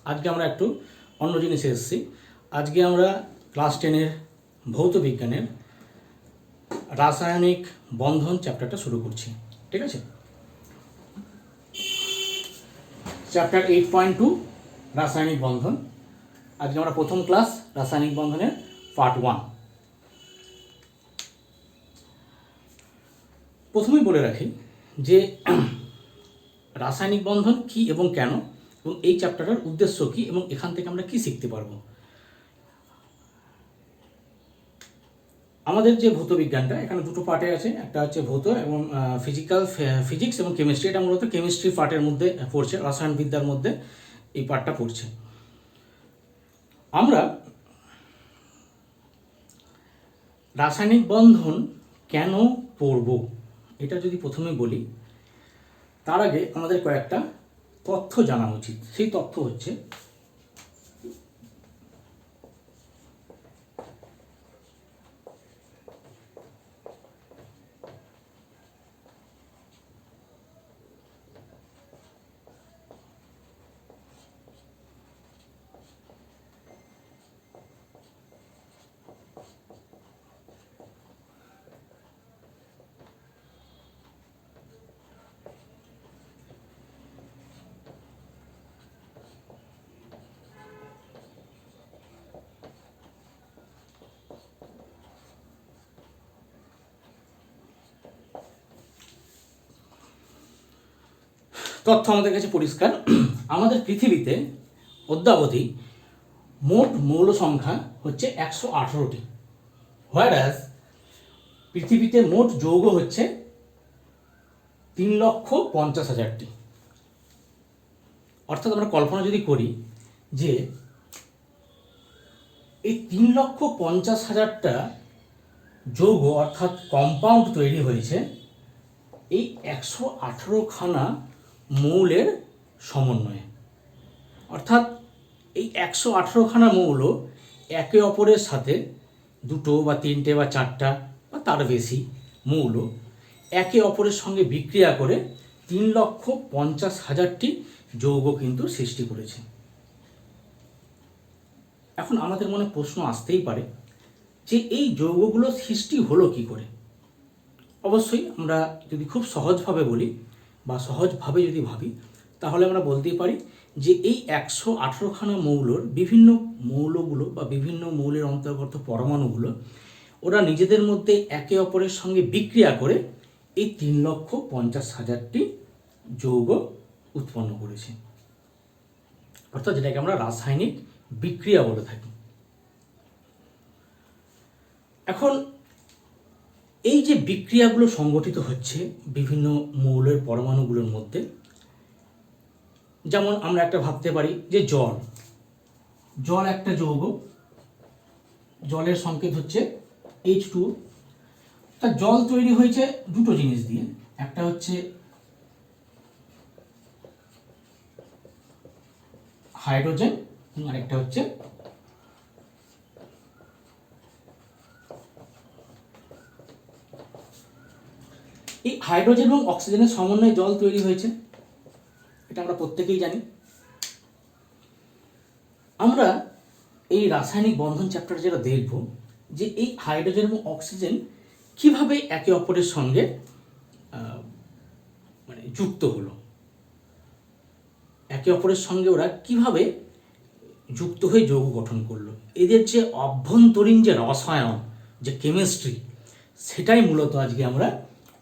আজকে আমরা একটু অন্য জিনিসে এসেছি। আজকে আমরা ক্লাস 10-এর ভৌত বিজ্ঞানের রাসায়নিক বন্ধন চ্যাপ্টারটা শুরু করছি। ঠিক আছে, চ্যাপ্টার 8.2 রাসায়নিক বন্ধন। আজকে আমরা প্রথম ক্লাস রাসায়নিক বন্ধনের পার্ট 1। প্রথমেই বলে রাখি যে রাসায়নিক বন্ধন কি এবং কেন, এবং এই চ্যাপ্টারের উদ্দেশ্য কি, এবং এখান থেকে আমরা কি শিখতে পারবো। আমাদের যে ভৌত বিজ্ঞানটা এখানে দুটো পার্টে আছে, একটা হচ্ছে ভৌত এবং ফিজিক্স এবং কেমিস্ট্রি। এটা মূলত কেমিস্ট্রি পার্টের মধ্যে পড়ছে, রসায়নবিদ্যার মধ্যে এই পার্টটা পড়ছে। আমরা রাসায়নিক বন্ধন কেন পড়ব এটা যদি প্রথমে বলি, তার আগে আমাদের কয়েকটা তথ্য জানা উচিত। সেই তথ্য হচ্ছে তথ্য আমাদের কাছে পরিষ্কার। আমাদের পৃথিবীতে অদ্যাবধি মোট মৌল সংখ্যা হচ্ছে 118টি, হোয়ারাস পৃথিবীতে মোট যৌগ হচ্ছে 3,50,000টি। অর্থাৎ আমরা কল্পনা যদি করি যে এই 3,50,000টা যৌগ অর্থাৎ কম্পাউন্ড তৈরি হয়েছে এই 118খানা মৌলের সমন্বয়ে। অর্থাৎ এই 118খানা মৌল একে অপরের সাথে দুটো বা তিনটে বা চারটা বা তার বেশি মৌল একে অপরের সঙ্গে বিক্রিয়া করে 3,50,000টি যৌগ কিন্তু সৃষ্টি করেছে। এখন আমাদের মনে প্রশ্ন আসতেই পারে যে এই যৌগগুলো সৃষ্টি হলো কি করে। অবশ্যই আমরা যদি খুব সহজভাবে বলি বা সহজভাবে যদি ভাবি, তাহলে আমরা বলতেই পারি যে এই 118খানা মৌলর বিভিন্ন মৌলগুলো বা বিভিন্ন মৌলের অন্তর্গত পরমাণুগুলো ওরা নিজেদের মধ্যে একে অপরের সঙ্গে বিক্রিয়া করে এই 3,50,000টি যৌগ উৎপন্ন করেছে। অর্থাৎ যেটাকে আমরা রাসায়নিক বিক্রিয়া বলে থাকি। এখন এই যে বিক্রিয়াগুলো সংগঠিত হচ্ছে বিভিন্ন মৌলের পরমাণুগুলোর মধ্যে, যেমন আমরা একটা ভাবতে পারি যে জল একটা যৌগ, জলের সংকেত হচ্ছে H2। তা জল তৈরি হয়েছে দুটো জিনিস দিয়ে, একটা হচ্ছে হাইড্রোজেন আর একটা হচ্ছে এই হাইড্রোজেন এবং অক্সিজেনের সমন্বয়ে জল তৈরি হয়েছে, এটা আমরা প্রত্যেকেই জানি। আমরা এই রাসায়নিক বন্ধন চ্যাপ্টারে যেটা দেখব যে এই হাইড্রোজেন এবং অক্সিজেন কিভাবে একে অপরের সঙ্গে যুক্ত হলো, একে অপরের সঙ্গে ওরা কিভাবে যুক্ত হয়ে যৌগ গঠন করলো। এদের যে অভ্যন্তরীণ যে রসায়ন, যে কেমিস্ট্রি, সেটাই মূলত আজকে আমরা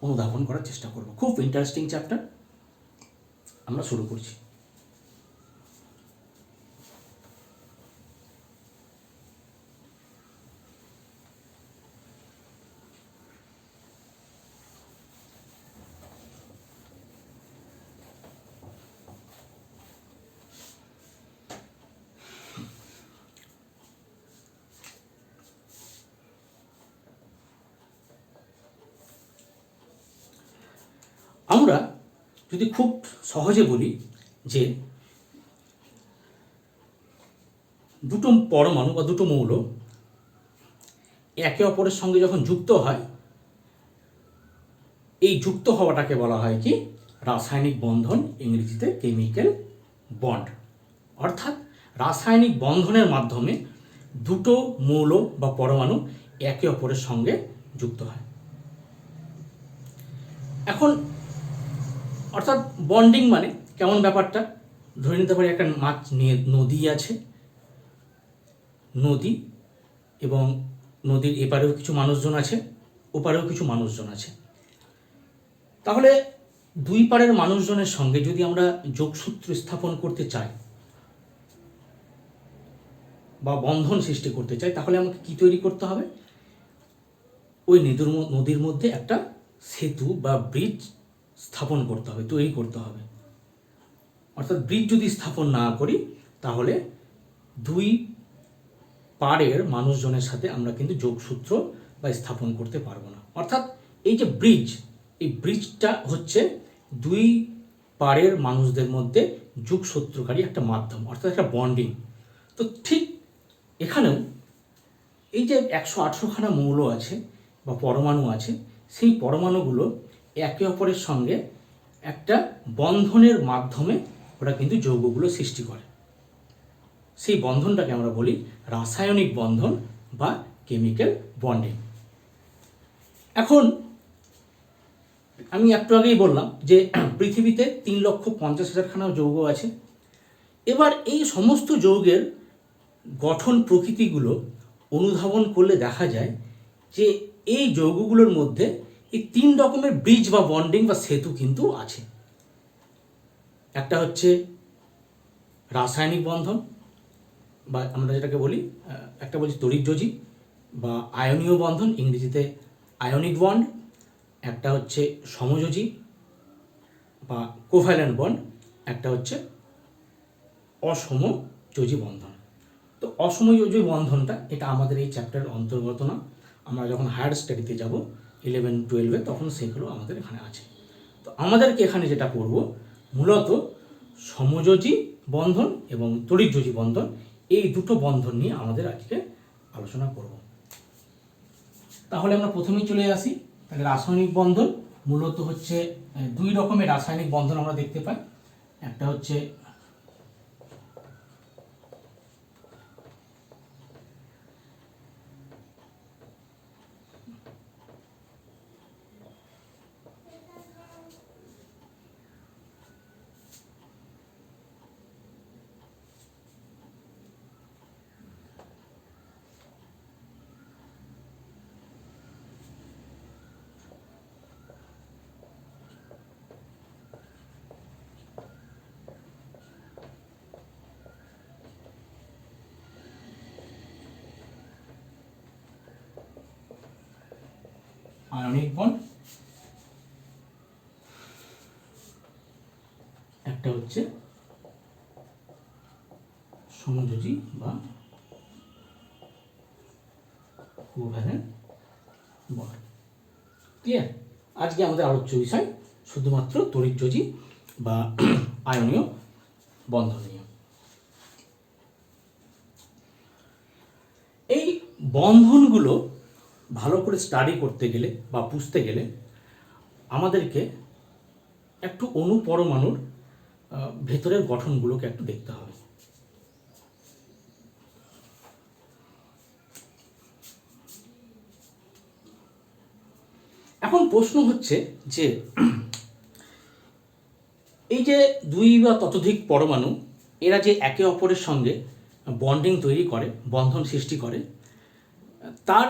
অনুধাবন করার চেষ্টা করব। খুব ইন্টারেস্টিং চ্যাপ্টার, আমরা শুরু করছি। আমরা যদি খুব সহজে বলি যে দুটো পরমাণু বা দুটো মৌল একে অপরের সঙ্গে যখন যুক্ত হয়, এই যুক্ত হওয়াটাকে বলা হয় কি রাসায়নিক বন্ধন, ইংরেজিতে কেমিক্যাল বন্ড। অর্থাৎ রাসায়নিক বন্ধনের মাধ্যমে দুটো মৌল বা পরমাণু একে অপরের সঙ্গে যুক্ত হয়। এখন অর্থাৎ বন্ডিং মানে কেমন ব্যাপারটা, ধরে নিতে পারি একটা নদী আছে, নদী এবং নদীর এপারেও কিছু মানুষজন আছে, ওপারেও কিছু মানুষজন আছে। তাহলে দুই পারের মানুষজনের সঙ্গে যদি আমরা যোগসূত্র স্থাপন করতে চাই বা বন্ধন সৃষ্টি করতে চাই, তাহলে আমাকে কি তৈরি করতে হবে? ওই নদীর মধ্যে একটা সেতু বা ব্রিজ স্থাপন করতে হবে, তৈরি করতে হবে। অর্থাৎ ব্রিজ যদি স্থাপন না করি তাহলে দুই পাড়ের মানুষজনের সাথে আমরা কিন্তু যোগসূত্র বা স্থাপন করতে পারবো না। অর্থাৎ এই যে ব্রিজ, এই ব্রিজটা হচ্ছে দুই পাড়ের মানুষদের মধ্যে যোগসূত্রকারী একটা মাধ্যম, অর্থাৎ একটা বন্ডিং। তো ঠিক এখানেও এই যে 118খানা মৌল আছে বা পরমাণু আছে, সেই পরমাণুগুলো একে অপরের সঙ্গে একটা বন্ধনের মাধ্যমে ওরা কিন্তু যৌগগুলো সৃষ্টি করে। সেই বন্ধনটাকে আমরা বলি রাসায়নিক বন্ধন বা কেমিক্যাল বন্ডিং। এখন আমি একটু আগেই বললাম যে পৃথিবীতে 3,50,000খানা যৌগ আছে। এবার এই সমস্ত যৌগের গঠন প্রকৃতিগুলো অনুধাবন করলে দেখা যায় যে এই যৌগগুলোর মধ্যে এই 3 রকমের ব্রিজ বা বন্ডিং বা সেতু কিন্তু আছে। একটা হচ্ছে রাসায়নিক বন্ধন বা আমরা যেটাকে বলি, একটা বলছি তড়িৎযোজী বা আয়নীয় বন্ধন, ইংরেজিতে আয়নিক বন্ড। একটা হচ্ছে সমযোজী বা কোভ্যালেন্ট বন্ড, একটা হচ্ছে অসমযোজী বন্ধন। তো অসমযোজী বন্ধনটা এটা আমাদের এই চ্যাপ্টারের অন্তর্গত না। আমরা যখন হায়ার স্টাডিতে যাব 11-12 তখন সেগুলো আমাদের এখানে আছে। তো আমাদেরকে এখানে যেটা করব, মূলত সমযোজী বন্ধন এবং তড়িৎযোজী বন্ধন, এই দুটো বন্ধন নিয়ে আমাদের আজকে আলোচনা করব। তাহলে আমরা প্রথমেই চলে আসি। তাহলে রাসায়নিক বন্ধন মূলত হচ্ছে দুই রকমের রাসায়নিক বন্ধন আমরা দেখতে পাই। একটা হচ্ছে আয়নিক বন্ড, একটা হচ্ছে সমযোজী বা কোভ্যালেন্ট বন্ড। ক্লিয়ার? আজকে আমাদের আলোচ্য বিষয় শুধুমাত্র তড়িৎযোজী বা আয়নীয় বন্ধন নিয়ে। এই বন্ধনগুলো ভালো করে স্টাডি করতে গেলে বা বুঝতে গেলে আমাদেরকে একটু অণু পরমাণুর ভেতরের গঠনগুলোকে একটু দেখতে হবে। এখন প্রশ্ন হচ্ছে যে এই যে দুই বা ততোধিক পরমাণু, এরা যে একে অপরের সঙ্গে বন্ডিং তৈরি করে, বন্ধন সৃষ্টি করে, তার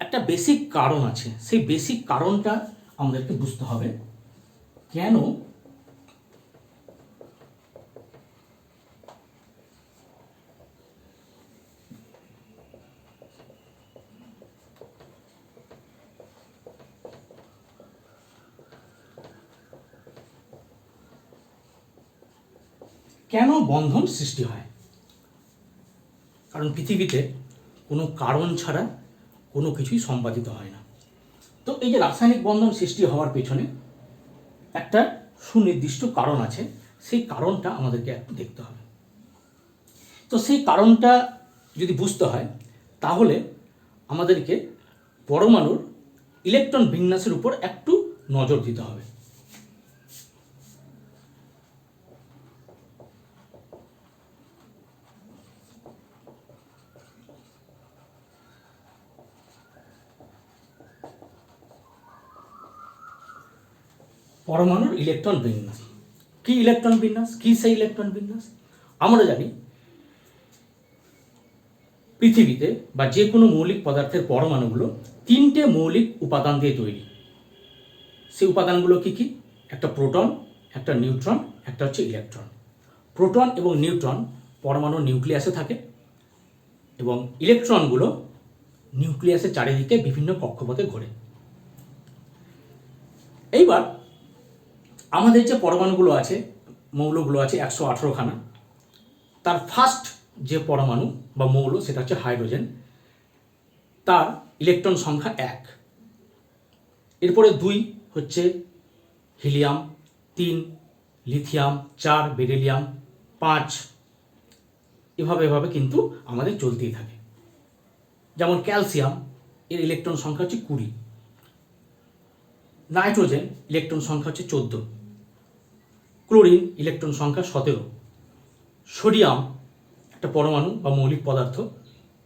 একটা বেসিক কারণ আছে। সেই বেসিক কারণটা আমাদেরকে বুঝতে হবে। কেন কেন বন্ধন সৃষ্টি হয়? কারণ পৃথিবীতে কোনো কারণ ছাড়া কোনো কিছুই সম্পাদিত হয় না। তো এই যে রাসায়নিক বন্ধন সৃষ্টি হওয়ার পেছনে একটা সুনির্দিষ্ট কারণ আছে, সেই কারণটা আমাদেরকে একটু দেখতে হবে। তো সেই কারণটা যদি বুঝতে হয় তাহলে আমাদেরকে পরমাণুর ইলেকট্রন বিন্যাসের উপর একটু নজর দিতে হবে। পরমাণুর ইলেকট্রন বিন্যাস। কি ইলেকট্রন বিন্যাস? কি সেই ইলেকট্রন বিন্যাস? আমরা জানি পৃথিবীতে বা যে কোনো মৌলিক পদার্থের পরমাণুগুলো তিনটে মৌলিক উপাদান দিয়ে তৈরি। সেই উপাদানগুলো কি কি? একটা প্রোটন, একটা নিউট্রন, একটা হচ্ছে ইলেকট্রন। প্রোটন এবং নিউট্রন পরমাণুর নিউক্লিয়াসে থাকে এবং ইলেকট্রনগুলো নিউক্লিয়াসের চারিদিকে বিভিন্ন কক্ষপথে ঘোরে। এইবার আমাদের যে পরমাণুগুলো আছে, মৌলগুলো আছে 118খানা। তার ফার্স্ট যে পরমাণু বা মৌল সেটা হচ্ছে হাইড্রোজেন, তার ইলেকট্রন সংখ্যা 1। এরপরে 2 হচ্ছে হিলিয়াম, 3 লিথিয়াম, 4 বেরিলিয়াম, 5 এভাবে কিন্তু আমাদের চলতেই থাকে। যেমন ক্যালসিয়াম, এর ইলেকট্রন সংখ্যা হচ্ছে 20। নাইট্রোজেন ইলেকট্রন সংখ্যা হচ্ছে 14। ক্লোরিন ইলেকট্রন সংখ্যা 17। সোডিয়াম একটা পরমাণু বা মৌলিক পদার্থ,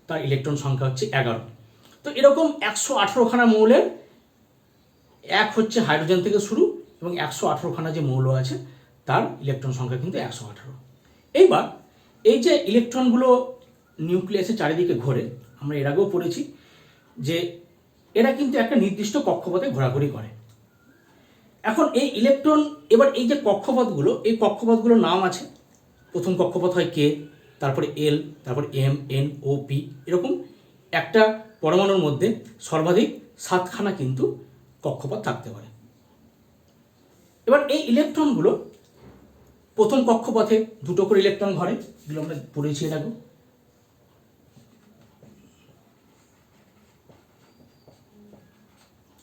তার ইলেকট্রন সংখ্যা হচ্ছে 11। তো এরকম 118খানা মৌলের এক হচ্ছে হাইড্রোজেন থেকে শুরু, এবং 118খানা যে মৌল আছে তার ইলেকট্রন সংখ্যা কিন্তু 118। এইবার এই যে ইলেকট্রনগুলো নিউক্লিয়াসের চারিদিকে ঘোরে, আমরা এর আগেও পড়েছি যে এরা কিন্তু একটা নির্দিষ্ট কক্ষপথে ঘোরাঘুরি করে। এখন এই ইলেকট্রন, এবার এই যে কক্ষপথগুলো, এই কক্ষপথগুলোর নাম আছে। প্রথম কক্ষপথ হয় কে, তারপরে এল, তারপরে এম, এন, ও, পি, এরকম একটা পরমাণুর মধ্যে সর্বাধিক 7খানা কিন্তু কক্ষপথ থাকতে পারে। এবার এই ইলেকট্রনগুলো প্রথম কক্ষপথে 2টো করে ইলেকট্রন ঘরে, এগুলো আমরা পড়েছি এর আগে।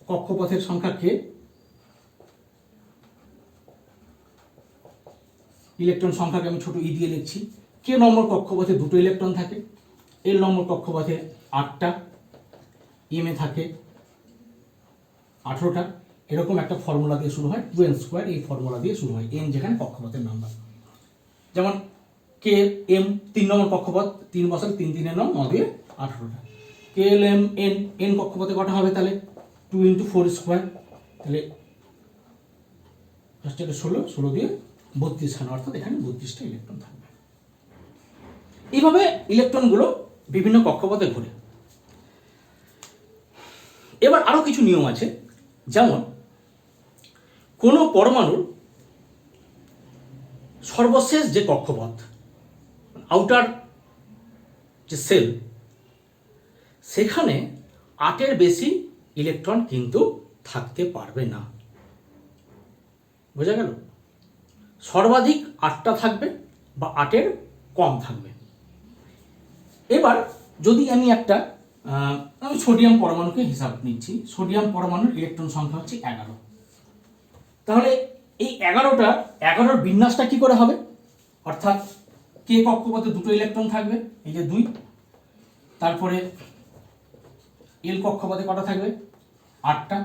কক্ষপথের সংখ্যা কে, ইলেকট্রন সংখ্যাকে আমি ছোট ই দিয়ে লিখছি। কে নম্বর কক্ষপথে 2টো ইলেকট্রন থাকে, এল নম্বর কক্ষপথে 8টা, এম এ থাকে 18টা। এরকম একটা ফর্মুলা দিয়ে শুরু হয়, 2n²। এই ফর্মুলা দিয়ে শুরু হয়, এন যেখানে কক্ষপথের নাম্বার। যেমন কে এম 3 নম্বর কক্ষপথ, 3 বছর 3 3 9 9 দিয়ে 18টা। কে এল এম এন, এন কক্ষপথে কটা হবে তাহলে? 2 × 4², তাহলে ফার্স্ট 16 দিয়ে 32খানা, অর্থাৎ এখানে 32টা ইলেকট্রন থাকবে। এইভাবে ইলেকট্রনগুলো বিভিন্ন কক্ষপথে ঘুরে। এবার আরো কিছু নিয়ম আছে, যেমন কোনো পরমাণুর সর্বশেষ যে কক্ষপথ, আউটার যে সেল, সেখানে 8এর বেশি ইলেকট্রন কিন্তু থাকতে পারবে না। বোঝা গেল? সর্বাধিক 8টা থাকবে বা 8এর কম থাকবে। এবার যদি আমি আমি সোডিয়াম পরমাণুকে হিসাব নিচ্ছি, সোডিয়াম পরমাণুর ইলেকট্রন সংখ্যা হচ্ছে 11। তাহলে এই 11টার বিন্যাসটা কি করে হবে? অর্থাৎ কে কক্ষপথে 2টো ইলেকট্রন থাকবে, এই যে 2। তারপরে এল কক্ষপথে কটা থাকবে? 8টা।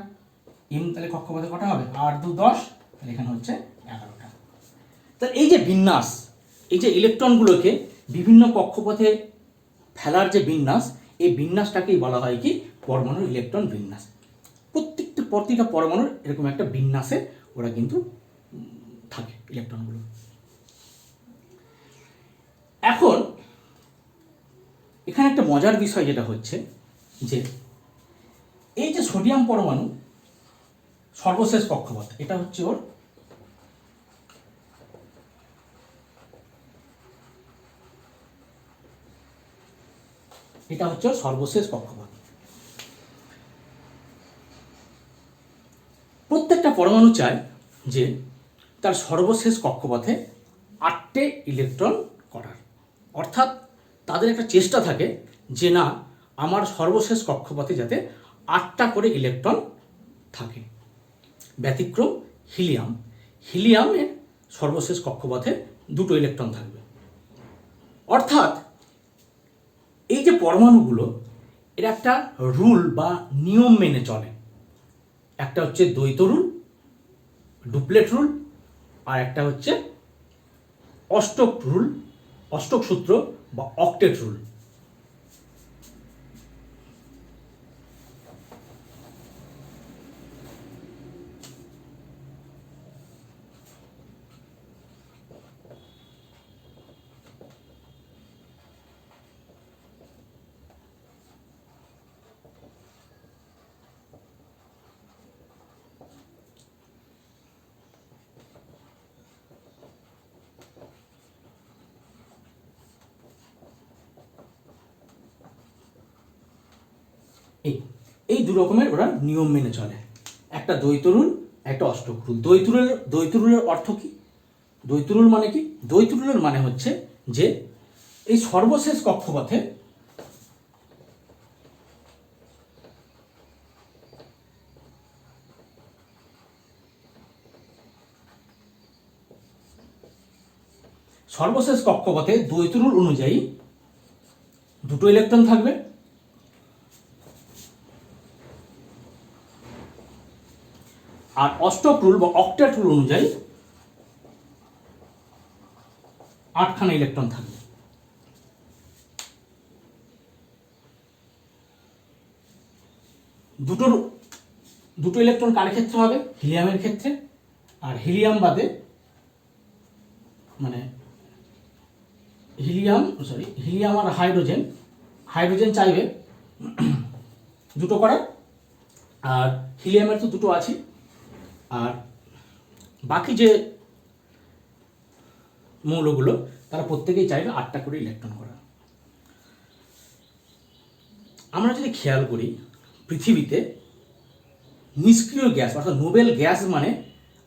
এম তাহলে কক্ষপথে কটা হবে? 8 2 10, তাহলে এখানে হচ্ছে 11টা। তাহলে এই যে বিন্যাস, এই যে ইলেকট্রনগুলোকে বিভিন্ন কক্ষপথে ফেলার যে বিন্যাস, এই বিন্যাসটাকেই বলা হয় কি? পরমাণুর ইলেকট্রন বিন্যাস। প্রতিটা পরমাণুর এরকম একটা বিন্যাসে ওরা কিন্তু থাকে ইলেকট্রনগুলো। এখন এখানে একটা মজার বিষয় যেটা হচ্ছে যে এই যে সোডিয়াম পরমাণু সর্বশেষ কক্ষপথ, এটা হচ্ছে ওর সর্বশেষ কক্ষপথ। প্রত্যেকটা পরমাণু চায় যে তার সর্বশেষ কক্ষপথে 8টে ইলেকট্রন করার, অর্থাৎ তাদের একটা চেষ্টা থাকে যে না, আমার সর্বশেষ কক্ষপথে যাতে 8টা করে ইলেকট্রন থাকে। ব্যতিক্রম হিলিয়াম, হিলিয়ামের সর্বশেষ কক্ষপথে 2টো ইলেকট্রন থাকবে। অর্থাৎ এই যে পরমাণুগুলো, এর একটা রুল বা নিয়ম মেনে চলে। একটা হচ্ছে দ্বৈত রুল, ডুপ্লেট রুল, আর একটা হচ্ছে অষ্টক রুল, অষ্টক সূত্র বা অক্টেট রুল। এই এই দু রকমের ওরা নিয়ম মেনে চলে, একটা দ্বৈত রুল, একটা অষ্টক রুল। দ্বৈত রুলের অর্থ কি? দ্বৈত রুল মানে কি? দ্বৈত রুলের মানে হচ্ছে যে এই সর্বশেষ কক্ষপথে দ্বৈত রুল অনুযায়ী দুটো ইলেকট্রন থাকবে, আর অষ্টক রুল বা অক্টেট রুল অনুযায়ী 8খানা ইলেকট্রন থাকবে। দুটো ইলেকট্রন কার ক্ষেত্রে হবে? হিলিয়ামের ক্ষেত্রে। আর হিলিয়াম বাদে মানে হিলিয়াম আর হাইড্রোজেন চাইবে দুটো করার, আর হিলিয়ামের তো দুটো আছে, আর বাকি যে মৌলগুলো তারা প্রত্যেকেই চাইবে 8টা করে ইলেকট্রন করা। আমরা যদি খেয়াল করি, পৃথিবীতে নিষ্ক্রিয় গ্যাস অর্থাৎ নোবেল গ্যাস মানে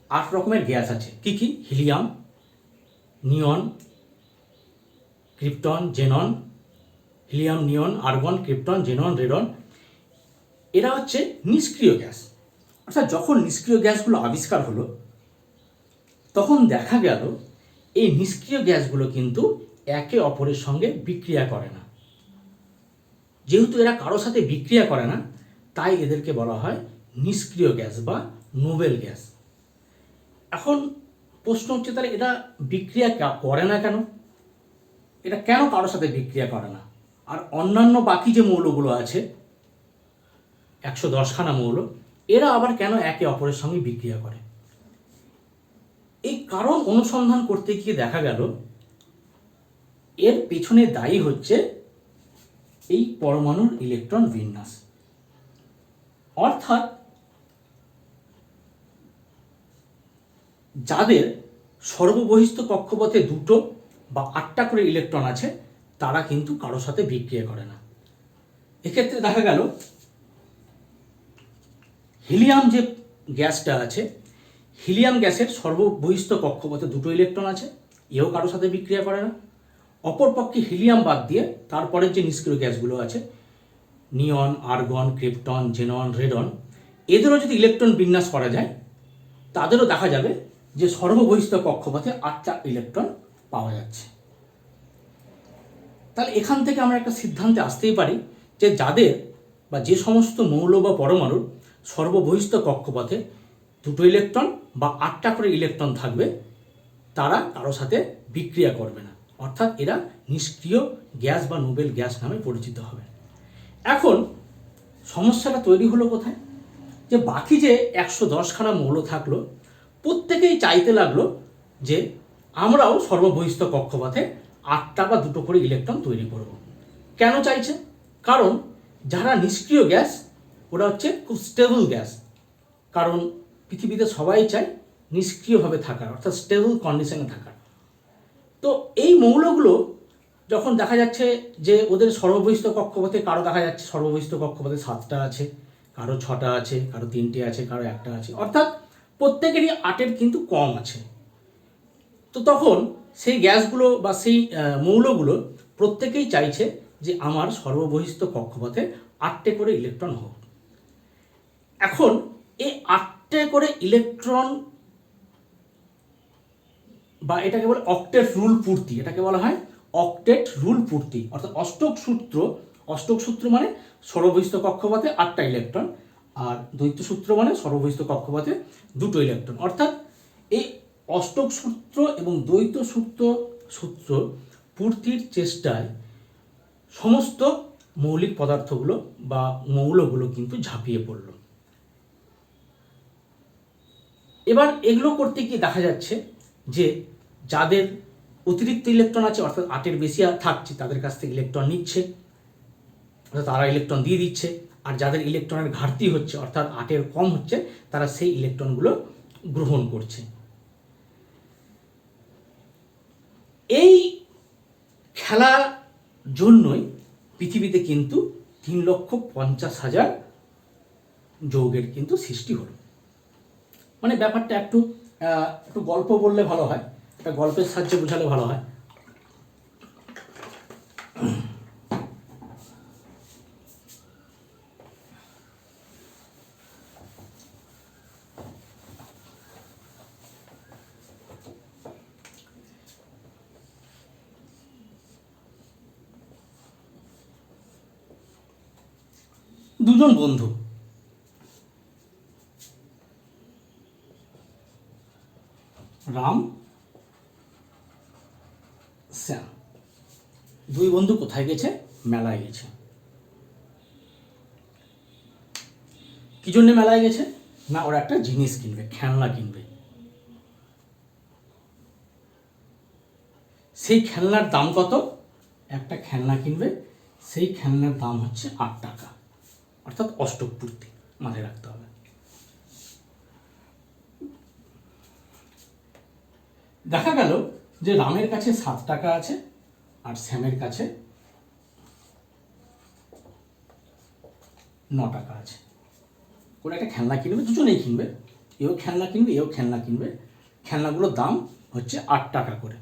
8 রকমের গ্যাস আছে। কি কি? হিলিয়াম, নিয়ন, ক্রিপ্টন, জেনন। হিলিয়াম, নিয়ন, আর্গন, ক্রিপ্টন, জেনন, রেডন। এরা হচ্ছে নিষ্ক্রিয় গ্যাস। অর্থাৎ যখন নিষ্ক্রিয় গ্যাসগুলো আবিষ্কার হলো তখন দেখা গেল এই নিষ্ক্রিয় গ্যাসগুলো কিন্তু একে অপরের সঙ্গে বিক্রিয়া করে না। যেহেতু এরা কারোর সাথে বিক্রিয়া করে না, তাই এদেরকে বলা হয় নিষ্ক্রিয় গ্যাস বা নোবেল গ্যাস। এখন প্রশ্ন হচ্ছে, তাহলে এটা বিক্রিয়া করে না কেন? এটা কেন কারোর সাথে বিক্রিয়া করে না? আর অন্যান্য বাকি যে মৌলগুলো আছে 110খানা মৌল, এরা আবার কেন একে অপরের সঙ্গে বিক্রিয়া করে? এই কারণ অনুসন্ধান করতে গিয়ে দেখা গেল এর পেছনে দায়ী হচ্ছে এই পরমাণুর ইলেকট্রন বিন্যাস। অর্থাৎ যাদের সর্ববহিস্থ কক্ষপথে 2টো বা 8টা করে ইলেকট্রন আছে তারা কিন্তু কারোর সাথে বিক্রিয়া করে না। এক্ষেত্রে দেখা গেল হিলিয়াম যে গ্যাসটা আছে, হিলিয়াম গ্যাসের সর্ববহিস্থ কক্ষপথে 2টো ইলেকট্রন আছে, এও কারোর সাথে বিক্রিয়া করে না। অপরপক্ষে হিলিয়াম বাদ দিয়ে তারপরের যে নিষ্ক্রিয় গ্যাসগুলো আছে নিয়ন, আর্গন, ক্রিপ্টন, জেনন, রেডন, এদেরও যদি ইলেকট্রন বিন্যাস করা যায় তাদেরও দেখা যাবে যে সর্ববহিস্থ কক্ষপথে 8টা ইলেকট্রন পাওয়া যাচ্ছে। তাহলে এখান থেকে আমরা একটা সিদ্ধান্তে আসতেই পারি যে যাদের বা যে সমস্ত মৌল বা পরমাণুর সর্ববহিস্থ কক্ষপথে 2টো ইলেকট্রন বা 8টা করে ইলেকট্রন থাকবে তারা কারোর সাথে বিক্রিয়া করবে না, অর্থাৎ এরা নিষ্ক্রিয় গ্যাস বা নোবেল গ্যাস নামে পরিচিত হবে। এখন সমস্যাটা তৈরি হলো কোথায়? যে বাকি যে 110খানা মৌল থাকলো প্রত্যেকেই চাইতে লাগলো যে আমরাও সর্ববহিস্থ কক্ষপথে 8টা বা 2টো করে ইলেকট্রন তৈরি করব। কেন চাইছে? কারণ যারা নিষ্ক্রিয় গ্যাস ওরা হচ্ছে খুব স্টেবল গ্যাস, কারণ পৃথিবীতে সবাই চায় নিষ্ক্রিয়ভাবে থাকার, অর্থাৎ স্টেবল কন্ডিশনে থাকার। তো এই মৌলগুলো যখন দেখা যাচ্ছে যে ওদের সর্ববহিস্থ কক্ষপথে কারো দেখা যাচ্ছে সর্ববহিস্থ কক্ষপথে 7টা আছে, কারো 6টা আছে, কারো 3টে আছে, কারো 1টা আছে, অর্থাৎ প্রত্যেকেরই 8-এর কিন্তু কম আছে। তো তখন সেই গ্যাসগুলো বা সেই মৌলগুলো প্রত্যেকেই চাইছে যে আমার সর্ববহিস্থ কক্ষপথে 8টে করে ইলেকট্রন হোক। এখন এই 8টে করে ইলেকট্রন বা এটাকে বলে অক্টেট রুল পূর্তি, এটাকে বলা হয় অক্টেট রুল পূর্তি। অর্থাৎ অষ্টক সূত্র মানে সর্ববহিস্থ কক্ষপথে 8টা ইলেকট্রন, আর দ্বৈত সূত্র মানে সর্ববহিস্থ কক্ষপথে 2টো ইলেকট্রন। অর্থাৎ এই অষ্টক সূত্র এবং দ্বৈত সূত্র পূর্তির চেষ্টায় সমস্ত মৌলিক পদার্থগুলো বা মৌলগুলো কিন্তু ঝাঁপিয়ে পড়ল। এবার এগুলো করতে গিয়ে দেখা যাচ্ছে যে যাদের অতিরিক্ত ইলেকট্রন আছে, অর্থাৎ 8-এর বেশি থাকছে, তাদের কাছ থেকে ইলেকট্রন নিচ্ছে, অর্থাৎ তারা ইলেকট্রন দিয়ে দিচ্ছে। আর যাদের ইলেকট্রনের ঘাটতি হচ্ছে, অর্থাৎ 8-এর কম হচ্ছে, তারা সেই ইলেকট্রনগুলো গ্রহণ করছে। এই খেলার জন্যই পৃথিবীতে কিন্তু 3,50,000 যৌগের কিন্তু সৃষ্টি হলো। মানে ব্যাপারটা একটু একটু গল্প বললে ভালো হয়, একটা গল্পের সাহায্যে বোঝালে ভালো হয়। দুজন বন্ধু, রাম শ্যাম, দুই বন্ধু কোথায় গেছে? মেলায় গেছে। কি জন্য মেলায় গেছে? না, ওরা একটা জিনিস কিনবে, খেলনা কিনবে। সেই খেলনার দাম কত? একটা খেলনা কিনবে, সেই খেলনার দাম হচ্ছে 8 টাকা, অর্থাৎ অষ্টক পূর্তি, মাথায় রাখতে হবে। দেখা গেল যে রামের কাছে 7 টাকা আছে আর শ্যামের কাছে 9 টাকা আছে। ওরা একটা খেলনা কিনবে, দুজনেই কিনবে, এও খেলনা কিনবে, এও খেলনা কিনবে। খেলনাগুলোর দাম হচ্ছে 8 টাকা করে।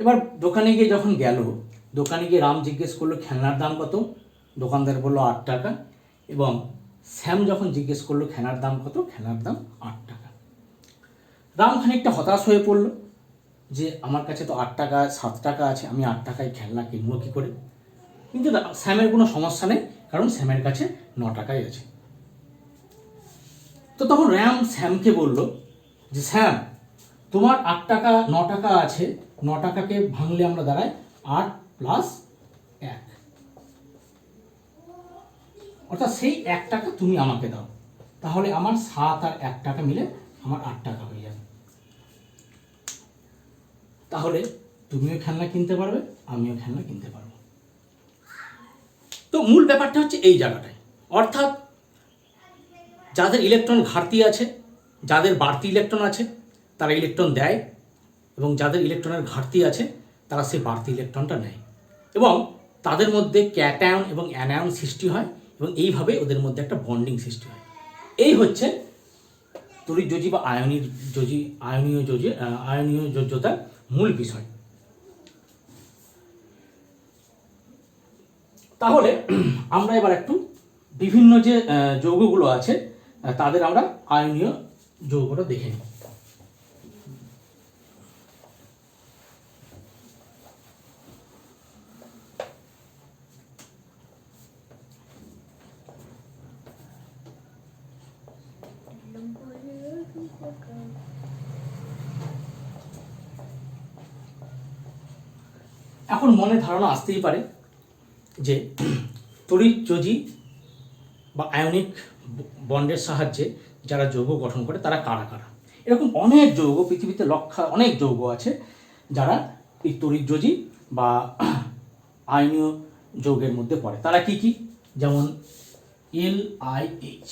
এবার দোকানে গিয়ে যখন গেল, দোকানে গিয়ে রাম জিজ্ঞেস করলো খেলনার দাম কত? দোকানদার বললো 8 টাকা। এবং শ্যাম যখন জিজ্ঞেস করলো খেলনার দাম কত? খেলনার দাম 8 টাকা। রাম খানিকটা হতাশ হয়ে পড়লো যে আমার কাছে তো 8 টাকা 7 টাকা আছে, আমি 8 টাকায় খেলনা কিনবো কী করে? কিন্তু শ্যামের কোনো সমস্যা নেই, কারণ শ্যামের কাছে 9 টাকাই আছে। তো তখন রাম শ্যামকে বলল যে শ্যাম, তোমার 8 টাকা 9 টাকা আছে, 9 টাকাকে ভাঙলে আমরা দাঁড়ায় 8 প্লাস 1, অর্থাৎ সেই 1 টাকা তুমি আমাকে দাও, তাহলে আমার 7 আর 1 টাকা মিলে আমার 8 টাকা হয়ে যাবে। তাহলে তুমিও খেলনা কিনতে পারবে, আমিও খেলনা কিনতে পারবো। তো মূল ব্যাপারটা হচ্ছে এই জায়গাটায়, অর্থাৎ যাদের ইলেকট্রন ঘাটতি আছে, যাদের বাড়তি ইলেকট্রন আছে তারা ইলেকট্রন দেয়, এবং যাদের ইলেকট্রনের ঘাটতি আছে তারা সেই বাড়তি ইলেকট্রনটা নেয়, এবং তাদের মধ্যে ক্যাটায়ন এবং অ্যানায়ন সৃষ্টি হয়, এবং এইভাবে ওদের মধ্যে একটা বন্ডিং সৃষ্টি হয়। এই হচ্ছে তড়িৎযোজী বা আয়নীয় যোজ্যতার মূল বিষয়। তাহলে আমরা এবার একটু বিভিন্ন যে যৌগগুলো আছে তাদের আমরা আয়নীয় যৌগটা দেখে নিই। এখন মনে ধারণা আসতেই পারে যে তড়িৎযোজী বা আয়নিক বন্ডের সাহায্যে যারা যৌগ গঠন করে তারা কারা কারা। এরকম অনেক যৌগ পৃথিবীতে অনেক যৌগ আছে যারা এই তড়িৎযোজী বা আয়নীয় যৌগের মধ্যে পড়ে। তারা কি কি? যেমন LiH,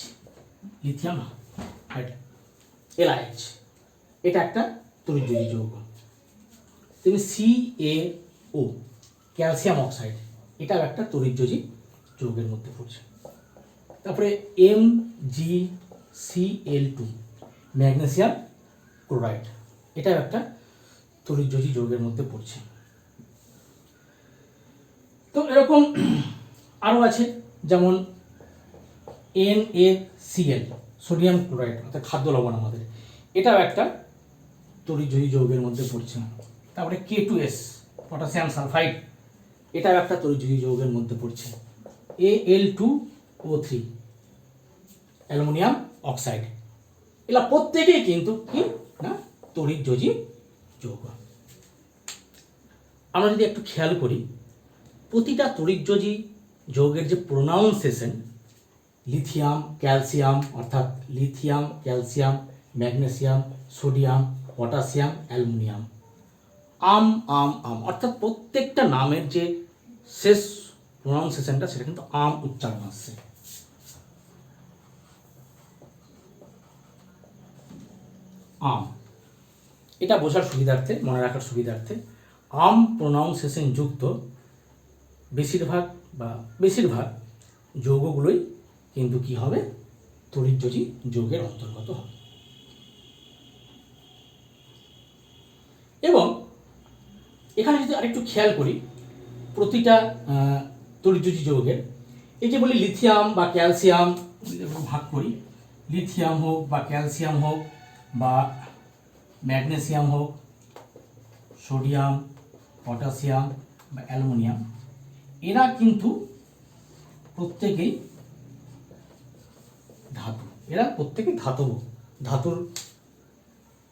লিথিয়াম হাইড্রাইড, LiH, এটা একটা তড়িৎযোজী যৌগ। তেমনি CaO, ক্যালসিয়াম অক্সাইড, এটাও একটা তড়িৎযোজী যৌগের মধ্যে পড়ছে। তারপরে MgCl2, ম্যাগনেসিয়াম ক্লোরাইড, এটাও একটা তড়িৎযোজী যৌগের মধ্যে পড়ছে। তো এরকম আরও আছে, যেমন NaCl, সোডিয়াম ক্লোরাইড, অর্থাৎ খাদ্য লবণ আমাদের, এটাও একটা তড়িৎযোজী যৌগের মধ্যে পড়ছে। তারপরে K2S, পটাশিয়াম সালফাইড, এটাও একটা তড়িৎযোজী যৌগের মধ্যে পড়ছে। Al2O3, অ্যালুমিনিয়াম অক্সাইড, এগুলা প্রত্যেকেই কিন্তু কি না তড়িৎযোজী যৌগ। আমরা যদি একটু খেয়াল করি, প্রতিটা তড়িৎযোজী যৌগের যে প্রোনাউন্সিয়েশন, লিথিয়াম ক্যালসিয়াম, অর্থাৎ lithium calcium magnesium sodium potassium aluminium, আম আম আম, অর্থাৎ প্রত্যেকটা নামের যে শেষ প্রোনাউন্সিয়েশনটা সেটা কিন্তু আম উচ্চারণ আসছে। আম, এটা বোঝার সুবিধার্থে, মনে রাখার সুবিধার্থে, আম প্রোনাউন্সিয়েশন যুক্ত বেশিরভাগ যৌগগুলোই কিন্তু কি হবে, তড়িৎযোজী যৌগের অন্তর্গত হবে। এবং এখানে যদি আরেকটু খেয়াল করি, প্রতিটা তড়িৎযোজী যৌগের, এই যে বলি লিথিয়াম বা ক্যালসিয়াম, ভাগ করি, লিথিয়াম হোক বা ক্যালসিয়াম হোক বা ম্যাগনেসিয়াম হোক, সোডিয়াম, পটাশিয়াম বা অ্যালুমিনিয়াম, এরা কিন্তু প্রত্যেকেই ধাতুর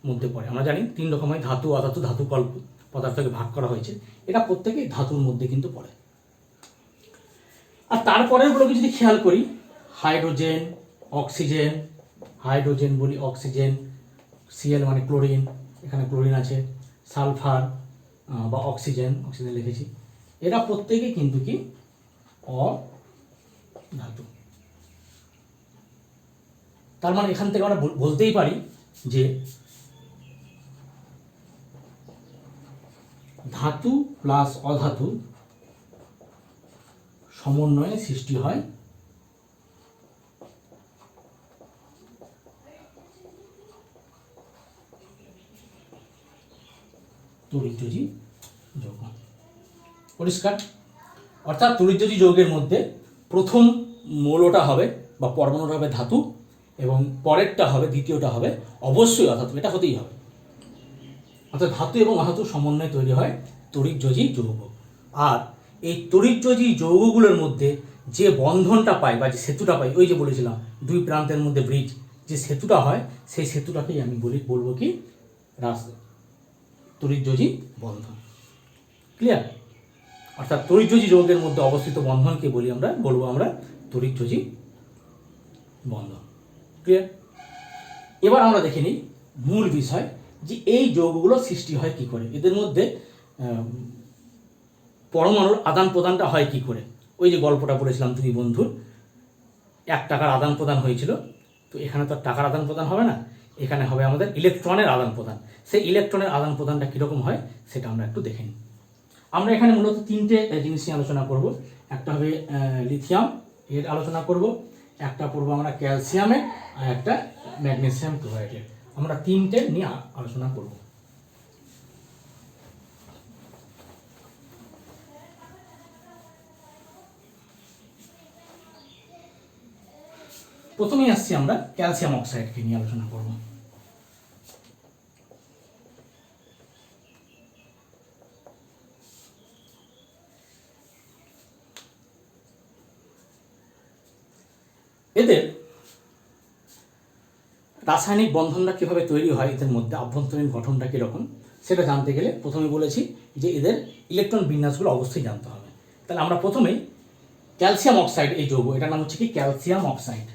মধ্যে পড়ে। আমরা জানি 3 রকম হয়, ধাতু, অধাতু, ধাতুকল্প পদার্থকে ভাগ করা হয়েছে, এরা প্রত্যেকেই ধাতুর মধ্যে কিন্তু পড়ে। আর তারপরের গুলোকে যদি খেয়াল করি, হাইড্রোজেন, অক্সিজেন, হাইড্রোজেন বলি, অক্সিজেন, Cl মানে ক্লোরিন, এখানে ক্লোরিন আছে, সালফার বা অক্সিজেন লিখেছি, এরা প্রত্যেকেই কিন্তু কি অধাতু। তার মানে এখান থেকে আমরা বলতেই পারি যে ধাতু প্লাস অধাতু সমন্বয়ে সৃষ্টি হয় তড়িৎযোজী যৌগ। পরিষ্কার? অর্থাৎ তড়িৎযোজী যৌগের মধ্যে প্রথম মৌলটা হবে বা পরমাণুটা হবে ধাতু, এবং পরেরটা হবে, দ্বিতীয়টা হবে অবশ্যই অধাতু, এটা হতেই হবে। অর্থাৎ ধাতু এবং অধাতু সমন্বয়ে তৈরি হয় তড়িৎযোজী যৌগ। আর এই তড়িৎযোজী যৌগগুলোর মধ্যে যে বন্ধনটা পাই বা যে সেতুটা পাই, ওই যে বলেছিলাম 2 প্রান্তের মধ্যে ব্রিজ, যে সেতুটা হয়, সেই সেতুটাকেই আমি বলবো কি তড়িৎযোজী বন্ধন। ক্লিয়ার? অর্থাৎ তড়িৎযোজী যৌগের মধ্যে অবস্থিত বন্ধনকে বলবো আমরা তড়িৎযোজী বন্ধন। ক্লিয়ার? এবার আমরা দেখে নিই মূল বিষয়, যে এই যৌগগুলো সৃষ্টি হয় কি করে, এদের মধ্যে পরমাণুর আদান প্রদানটা হয় কি করে। ওই যে গল্পটা বলেছিলাম, 2 বন্ধুর 1 টাকার আদান প্রদান হয়েছিল, তো এখানে তো টাকার আদান প্রদান হবে না, এখানে হবে আমাদের ইলেকট্রনের আদান প্রদান। সেই ইলেকট্রনের আদান প্রদানটা কীরকম হয় সেটা আমরা একটু দেখে নিই। আমরা এখানে মূলত 3টে জিনিস নিয়ে আলোচনা করব। একটা হবে লিথিয়াম, এর আলোচনা করব, একটা পড়বো আমরা ক্যালসিয়ামে, আর একটা ম্যাগনেসিয়াম ক্লোরাইডের। আমরা 3টে নিয়ে আলোচনা করব। প্রথমেই আসছি আমরা ক্যালসিয়াম অক্সাইডকে নিয়ে আলোচনা করব। এদের রাসায়নিক বন্ধনটা কীভাবে তৈরি হয়, এদের মধ্যে আভ্যন্তরীণ গঠনটা কীরকম, সেটা জানতে গেলে প্রথমে বলেছি যে এদের ইলেকট্রন বিন্যাসগুলো অবশ্যই জানতে হবে। তাহলে আমরা প্রথমেই ক্যালসিয়াম অক্সাইড, এই যৌগ, এটার নাম হচ্ছে কি ক্যালসিয়াম অক্সাইড।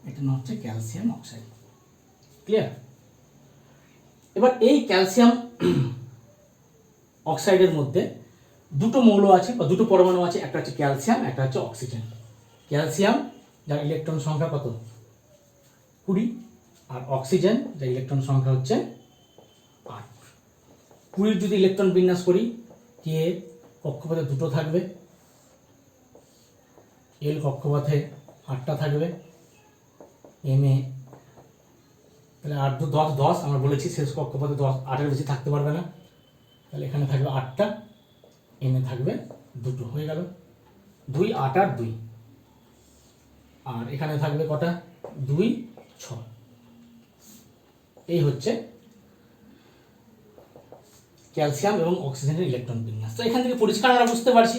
এটার নাম হচ্ছে ক্যালসিয়াম অক্সাইড। ক্লিয়ার? এবার এই ক্যালসিয়াম অক্সাইডের মধ্যে 2টো মৌল আছে বা 2টো পরমাণু আছে, একটা হচ্ছে ক্যালসিয়াম, একটা হচ্ছে অক্সিজেন। ক্যালসিয়াম যার ইলেকট্রন সংখ্যা কত, 20, আর অক্সিজেন যার ইলেকট্রন সংখ্যা হচ্ছে 8। 20 যদি ইলেকট্রন বিন্যাস করি, কে কক্ষপথে 2টো থাকবে, এল কক্ষপথে 8টা থাকবে, এম এ তাহলে 8 2 10 10, আমরা বলেছি শেষ কক্ষপথে 10 8-এর বেশি থাকতে পারবে না, তাহলে এখানে থাকবে 8টা, এনে থাকবে 2টো, হয়ে গেল 2 8 আর 2, আর এখানে থাকবে কটা, 2 6। এই হচ্ছে ক্যালসিয়াম এবং অক্সিজেনের ইলেকট্রন বিন্যাস। তো এখান থেকে পরিষ্কার আমরা বুঝতে পারছি,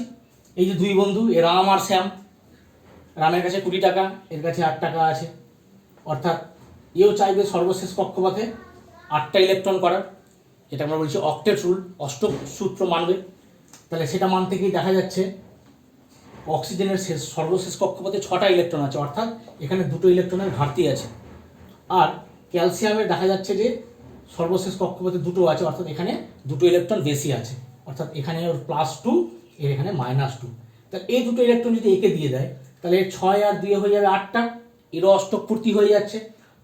এই যে 2 বন্ধু, এ রাম আর শ্যাম, রামের কাছে 20 টাকা, এর কাছে 8 টাকা আছে, অর্থাৎ এও চাইবে সর্বশেষ কক্ষপথে 8টা ইলেকট্রন করার, যেটা আমরা বলছি অক্টেট রুল, অষ্টক সূত্র মানবে। তাহলে সেটা মানতে গিয়ে দেখা যাচ্ছে অক্সিজেনের সর্বশেষ কক্ষপথে 6টা ইলেকট্রন আছে, অর্থাৎ এখানে 2টো ইলেকট্রনের ঘাটতি আছে। আর ক্যালসিয়ামের দেখা যাচ্ছে যে সর্বশেষ কক্ষপথে 2টো আছে, অর্থাৎ এখানে 2টো ইলেকট্রন বেশি আছে, অর্থাৎ এখানে ওর +2, এর এখানে -2। তাহলে এই 2টো ইলেকট্রন যদি একে দিয়ে দেয়, তাহলে 6 আর 2 হয়ে যাবে 8টা, এরও অষ্টক পূর্তি হয়ে যাচ্ছে।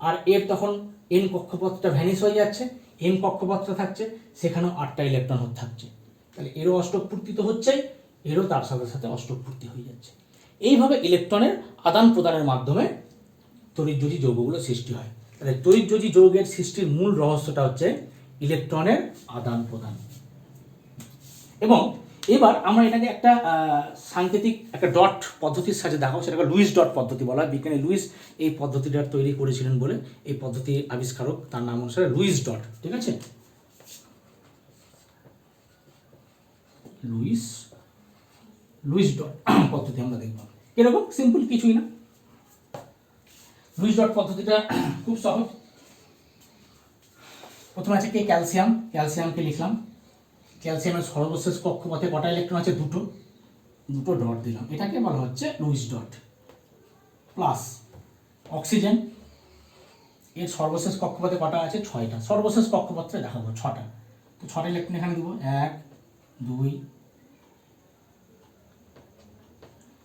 আর এর তখন এন কক্ষপথটা ভ্যানিশ হয়ে যাচ্ছে, এন কক্ষপথটা থাকছে, সেখানেও 8টা ইলেকট্রন থাকছে। তাহলে এরও অষ্টক পূর্তি তো হচ্ছেই, এরও তার সাথে সাথে অষ্টক পূর্তি হয়ে যাচ্ছে। এইভাবে ইলেকট্রনের আদান প্রদানের মাধ্যমে তড়িৎযোজী যৌগগুলো সৃষ্টি হয়। তাহলে তড়িৎযোজী যৌগের সৃষ্টির মূল রহস্যটা হচ্ছে ইলেকট্রনের আদান প্রদান। এবং এবার আমরা এটাকে একটা সাংকেতিক একটা ডট পদ্ধতির সাথে দেখাবো, সেটাকে লুইস ডট পদ্ধতি বলা হয়। বিজ্ঞানী লুইস এই পদ্ধতিটা তৈরি করেছিলেন বলে এই পদ্ধতির আবিষ্কারক, তার নাম অনুসারে লুইস ডট। ঠিক আছে, লুইস ডট পদ্ধতি আমরা দেখব। এরকম সিম্পল কিছুই না। লুইস ডট পদ্ধতিটা খুব সহজ। প্রথমে আছে কে ক্যালসিয়াম, ক্যালসিয়ামকে লিখলাম। ক্যালসিয়ামের সর্বশেষ কক্ষপথে কটা ইলেকট্রন আছে? দুটো ডট দিলাম, এটাকে বলা হচ্ছে লুইস ডট। প্লাস অক্সিজেন, এর সর্বশেষ কক্ষপথে কটা আছে? 6টা। সর্বশেষ কক্ষপথে দেখাবো 6টা, তো 6টা ইলেকট্রন এখানে দিব, 1 2।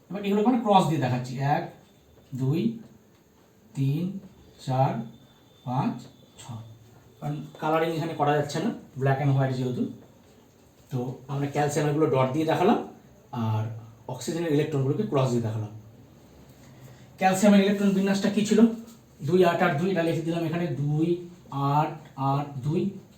এবার এগুলো মানে ক্রস দিয়ে দেখাচ্ছি, 1 2 3 4 5 6। কারণ কালারিং এখানে করা যাচ্ছে না, ব্ল্যাক অ্যান্ড হোয়াইট যেহেতু, তো আমরা ক্যালসিয়ামগুলো ডট দিয়ে দেখালাম আর অক্সিজেনের ইলেকট্রনগুলোকে ক্রস দিয়ে দেখালাম। ক্যালসিয়ামের ইলেকট্রন বিন্যাসটা কি ছিল? 2 8 8 2, এটা লিখে দিলাম এখানে, 2 8 8 2।